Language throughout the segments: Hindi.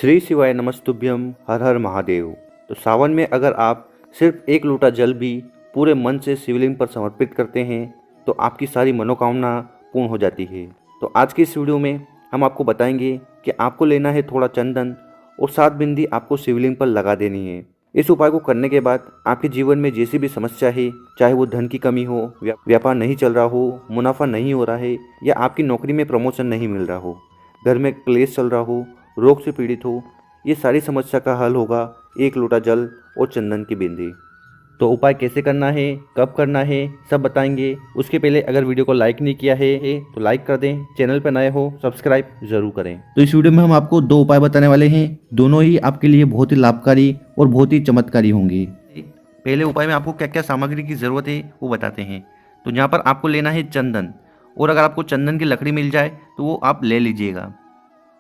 श्री शिवाय नमस्तुभ्यम हर हर महादेव। तो सावन में अगर आप सिर्फ एक लोटा जल भी पूरे मन से शिवलिंग पर समर्पित करते हैं तो आपकी सारी मनोकामना पूर्ण हो जाती है। तो आज की इस वीडियो में हम आपको बताएंगे कि आपको लेना है थोड़ा चंदन और 7 बिंदी आपको शिवलिंग पर लगा देनी है। इस उपाय को करने के बाद आपके जीवन में जैसी भी समस्या है, चाहे वो धन की कमी हो, व्यापार नहीं चल रहा हो, मुनाफा नहीं हो रहा है या आपकी नौकरी में प्रमोशन नहीं मिल रहा हो, घर में क्लेश चल रहा हो, रोग से पीड़ित हो, ये सारी समस्या का हल होगा एक लोटा जल और चंदन की बिंदी। तो उपाय कैसे करना है, कब करना है, सब बताएंगे। उसके पहले अगर वीडियो को लाइक नहीं किया है तो लाइक कर दें, चैनल पर नए हो सब्सक्राइब जरूर करें। तो इस वीडियो में हम आपको 2 उपाय बताने वाले हैं, दोनों ही आपके लिए बहुत ही लाभकारी और बहुत ही चमत्कारी होंगे। पहले उपाय में आपको क्या क्या सामग्री की ज़रूरत है वो बताते हैं। तो यहाँ पर आपको लेना है चंदन, और अगर आपको चंदन की लकड़ी मिल जाए तो वो आप ले लीजिएगा।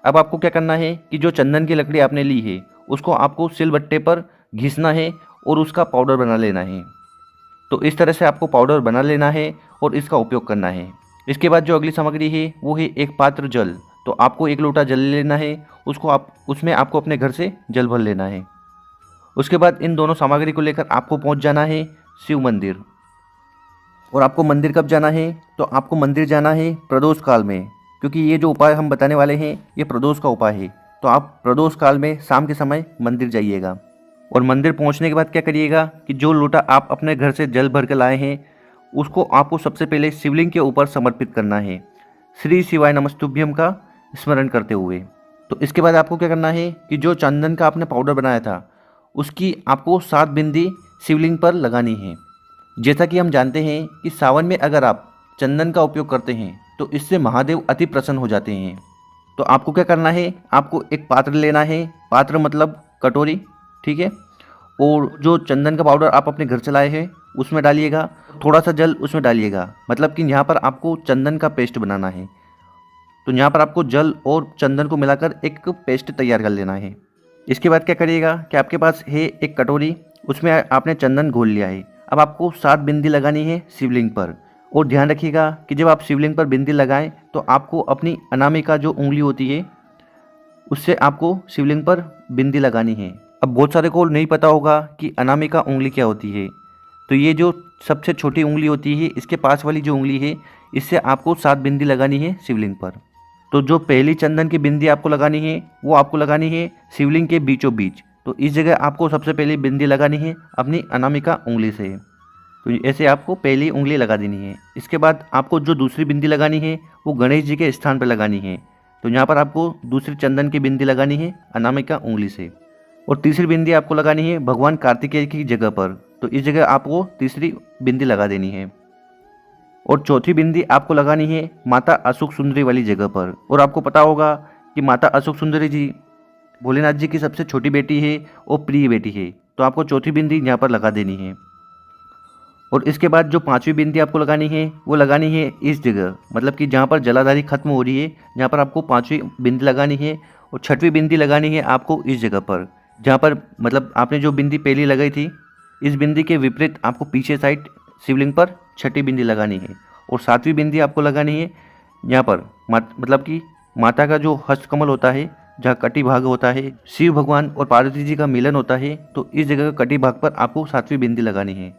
अब आपको क्या करना है कि जो चंदन की लकड़ी आपने ली है उसको आपको सिलबट्टे पर घिसना है और उसका पाउडर बना लेना है। तो इस तरह से आपको पाउडर बना लेना है और इसका उपयोग करना है। इसके बाद जो अगली सामग्री है वो है एक पात्र जल। तो आपको 1 लोटा जल लेना है, उसमें आपको अपने घर से जल भर लेना है। उसके बाद इन दोनों सामग्री को लेकर आपको पहुंच जाना है शिव मंदिर। और आपको मंदिर कब जाना है? तो आपको मंदिर जाना है प्रदोष काल में, क्योंकि ये जो उपाय हम बताने वाले हैं ये प्रदोष का उपाय है। तो आप प्रदोष काल में शाम के समय मंदिर जाइएगा। और मंदिर पहुंचने के बाद क्या करिएगा कि जो लोटा आप अपने घर से जल भर के लाए हैं उसको आपको सबसे पहले शिवलिंग के ऊपर समर्पित करना है, श्री शिवाय नमस्तुभ्यम का स्मरण करते हुए। तो इसके बाद आपको क्या करना है कि जो चंदन का आपने पाउडर बनाया था उसकी आपको 7 बिंदी शिवलिंग पर लगानी है। जैसा कि हम जानते हैं कि सावन में अगर आप चंदन का उपयोग करते हैं तो इससे महादेव अति प्रसन्न हो जाते हैं। तो आपको क्या करना है, आपको एक पात्र लेना है, पात्र मतलब कटोरी, ठीक है। और जो चंदन का पाउडर आप अपने घर से लाए हैं उसमें डालिएगा, थोड़ा सा जल उसमें डालिएगा, मतलब कि यहाँ पर आपको चंदन का पेस्ट बनाना है। तो यहाँ पर आपको जल और चंदन को मिलाकर एक पेस्ट तैयार कर लेना है। इसके बाद क्या करिएगा कि आपके पास है एक कटोरी, उसमें आपने चंदन घोल लिया है। अब आपको 7 बिंदी लगानी है शिवलिंग पर। और ध्यान रखिएगा कि जब आप शिवलिंग पर बिंदी लगाएं तो आपको अपनी अनामिका जो उंगली होती है उससे आपको शिवलिंग पर बिंदी लगानी है। अब बहुत सारे को नहीं पता होगा कि अनामिका उंगली क्या होती है। तो ये जो सबसे छोटी उंगली होती है, इसके पास वाली जो उंगली है, इससे आपको 7 बिंदी लगानी है शिवलिंग पर। तो जो पहली चंदन की बिंदी आपको लगानी है वो आपको लगानी है शिवलिंग के बीचों बीच। तो इस जगह आपको सबसे पहले बिंदी लगानी है अपनी अनामिका उंगली से। तो ऐसे आपको पहली उंगली लगा देनी है। इसके बाद आपको जो दूसरी बिंदी लगानी है वो गणेश जी के स्थान पर लगानी है। तो यहाँ पर आपको दूसरी चंदन की बिंदी लगानी है अनामिका उंगली से। और तीसरी बिंदी आपको लगानी है भगवान कार्तिकेय की जगह पर। तो इस जगह आपको तीसरी बिंदी लगा देनी है। और चौथी बिंदी आपको लगानी है माता अशोक सुंदरी वाली जगह पर। और आपको पता होगा कि माता अशोक सुंदरी जी भोलेनाथ जी की सबसे छोटी बेटी है और प्रिय बेटी है। तो आपको चौथी बिंदी यहाँ पर लगा देनी है। और इसके बाद जो 5वीं बिंदी आपको लगानी है वो लगानी है इस जगह, मतलब कि जहाँ पर जलाधारी खत्म हो रही है, जहाँ पर आपको 5वीं बिंदी लगानी है। और 6वीं बिंदी लगानी है आपको इस जगह पर, जहाँ पर मतलब आपने जो बिंदी पहली लगाई थी इस बिंदी के विपरीत आपको पीछे साइड शिवलिंग पर 6ठी बिंदी लगानी है। और 7वीं बिंदी आपको लगानी है यहाँ पर मतलब कि माता का जो हस्तकमल होता है, जहाँ कटी भाग होता है, शिव भगवान और पार्वती जी का मिलन होता है, तो इस जगह कटी भाग पर आपको 7वीं बिंदी लगानी है।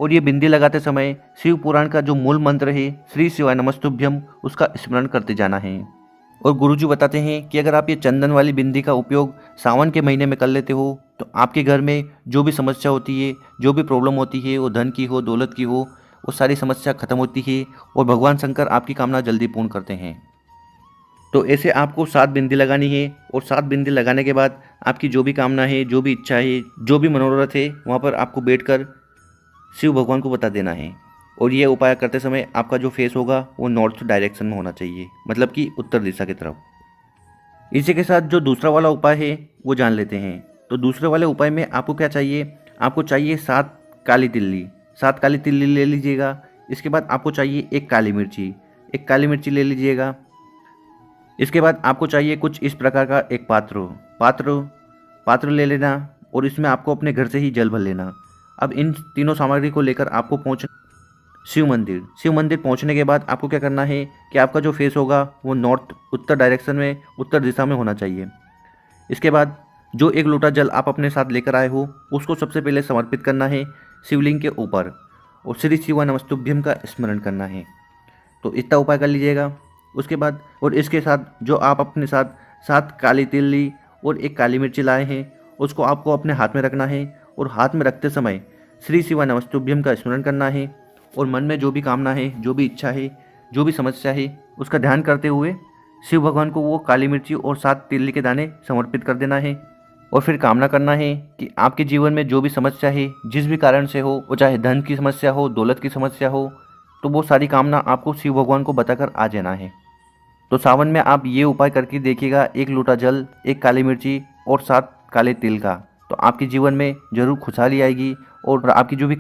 और ये बिंदी लगाते समय शिव पुराण का जो मूल मंत्र है श्री शिवाय नमस्तुभ्यम उसका स्मरण करते जाना है। और गुरुजी बताते हैं कि अगर आप ये चंदन वाली बिंदी का उपयोग सावन के महीने में कर लेते हो तो आपके घर में जो भी समस्या होती है, जो भी प्रॉब्लम होती है, वो धन की हो, दौलत की हो, वो सारी समस्या खत्म होती है और भगवान शंकर आपकी कामना जल्दी पूर्ण करते हैं। तो ऐसे आपको 7 बिंदी लगानी है। और 7 बिंदी लगाने के बाद आपकी जो भी कामना है, जो भी इच्छा है, जो भी मनोरथ है, वहाँ पर आपको बैठकर शिव भगवान को बता देना है। और ये उपाय करते समय आपका जो फेस होगा वो नॉर्थ डायरेक्शन में होना चाहिए, मतलब कि उत्तर दिशा की तरफ। इसी के साथ जो दूसरा वाला उपाय है वो जान लेते हैं। तो दूसरे वाले उपाय में आपको क्या चाहिए, आपको चाहिए 7 काली तिल्ली। 7 काली तिल्ली ले लीजिएगा। इसके बाद आपको चाहिए एक काली मिर्ची, एक काली मिर्ची ले लीजिएगा। इसके बाद आपको चाहिए कुछ इस प्रकार का एक पात्र ले लेना और इसमें आपको अपने घर से ही जल भर लेना। अब इन तीनों सामग्री को लेकर आपको शिव मंदिर पहुंचने के बाद आपको क्या करना है कि आपका जो फेस होगा वो उत्तर डायरेक्शन में, उत्तर दिशा में होना चाहिए। इसके बाद जो 1 लोटा जल आप अपने साथ लेकर आए हो उसको सबसे पहले समर्पित करना है शिवलिंग के ऊपर और श्री शिवा नमस्तुभ्यम का स्मरण करना है। तो इतना उपाय कर लीजिएगा। उसके बाद और इसके साथ जो आप अपने साथ 7 काली तिल ली और 1 काली मिर्ची लाए हैं उसको आपको अपने हाथ में रखना है और हाथ में रखते समय श्री शिवा नमस्तुभ्यम का स्मरण करना है और मन में जो भी कामना है, जो भी इच्छा है, जो भी समस्या है उसका ध्यान करते हुए शिव भगवान को वो काली मिर्ची और 7 तिल के दाने समर्पित कर देना है। और फिर कामना करना है कि आपके जीवन में जो भी समस्या है, जिस भी कारण से हो, वो चाहे धन की समस्या हो, दौलत की समस्या हो, तो वो सारी कामना आपको शिव भगवान को बताकर आ जाना है। तो सावन में आप ये उपाय करके देखिएगा, 1 लोटा जल, 1 काली मिर्ची और 7 काले तिल का, तो आपके जीवन में जरूर खुशहाली आएगी और आपकी जो भी